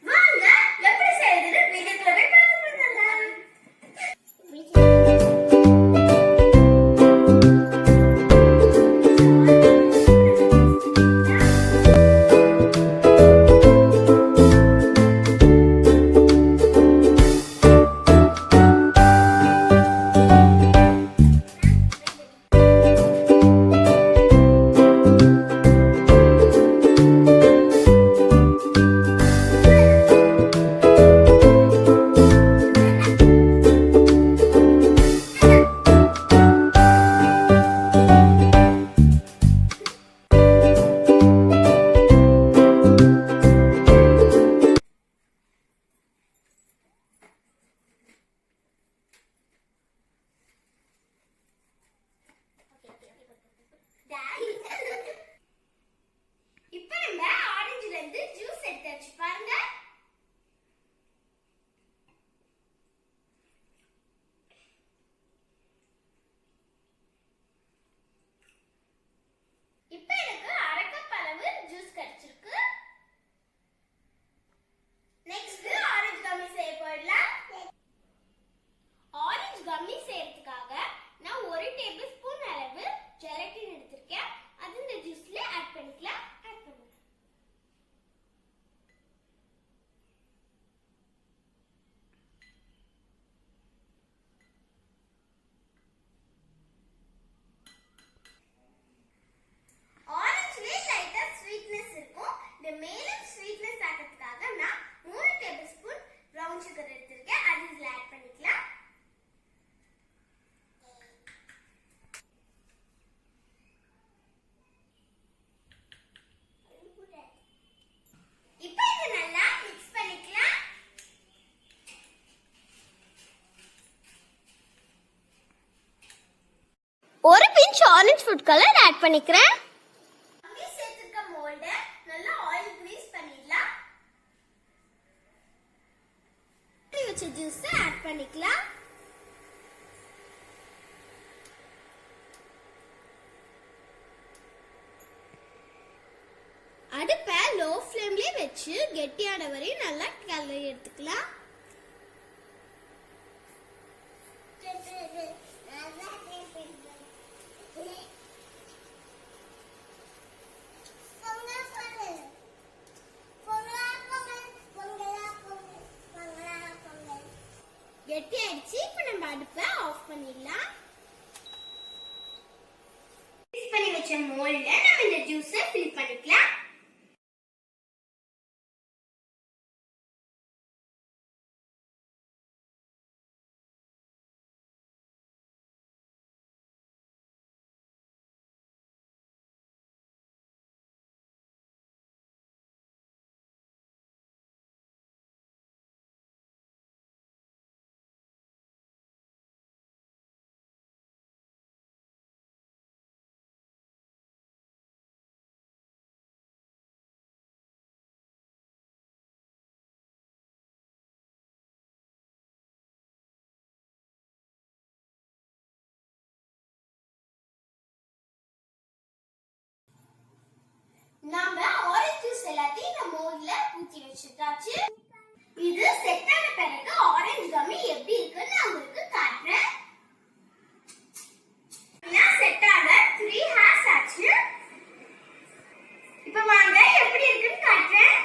வாங்க எப்படி செய்யறது வீடியோக்குள்ள போய் பார்க்கலாம். இப்ப நம்ம ஆரஞ்சுல இருந்து ஜூஸ் எடுத்து வச்சு பாருங்க. இப்ப எனக்கு அரை கப் அளவு ஜூஸ் கிடைச்சிருக்கு. நெக்ஸ்ட் ஆரஞ்சு கம்மி செய்ய போயிடலாம். ஆரஞ்சு கம்மி செய்யறதுக்காக நான் 1 டேபிள் ஸ்பூன் அளவு ஜெலட்டின் எடுத்திருக்கேன். அது இந்த ஜூஸ்ல ஆட் பண்ணிக்கலாம். ஆரஞ்சுல லைட்டா ஸ்வீட்னஸ் இருக்கும். இந்த மேலும் ஸ்வீட்னஸ் ஆகிறதுக்காக நான் 3 டேபிள் ஸ்பூன் பிரவுன் சுகர் எடுத்திருக்கேன். அது இதுல ஆட் பண்ணிக்கலாம். இப்போ இத நல்லா மிக்ஸ் பண்ணிக்கலாம். ஒரு pinch orange food colour add பண்ணிக்கிறேன். கம்மி சேர்த்துக்க மோல்ட நல்லா ஆயில் கிரீஸ் பண்ணிடலாம். வச்ச ஜூஸ் ஆட் பண்ணிக்கலாம். அடுப்பை லோ ஃப்ளேம்லயே வச்சு கெட்டியான வரை நல்லா கிளறி எடுத்துக்கலாம். கெட்டி ஆயிடுச்சு. இப்ப நம்ம அடுப்பை ஆஃப் பண்ணிடலாம். மிக்ஸ் பண்ணி வச்ச மோல்ட்ல நம்ம இந்த ஜூஸை ஃபில் பண்ணிக்கலாம். நாம ஆரஞ்சு ஜூஸ் எல்லாத்தையும் இந்த மோல்ட்ல ஊத்தி வச்சிட்டாச்சு. இது செட் ஆன பிறகு ஆரஞ்சு கம்மி எப்படி இருக்குன்னு நான் உங்களுக்கு காட்டுறேன். நான் செட் ஆன 3 ஹார்ஸ் ஆச்சு. இப்போ வாங்க எப்படி இருக்குன்னு காட்டுறேன்.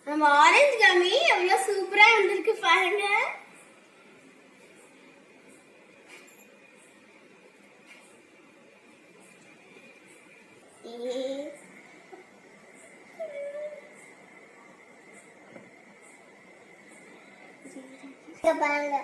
நம்ம ஆரஞ்சு கம்மி எவ்வளவு சூப்பரா வந்திருக்கு பாருங்க. பாருங்க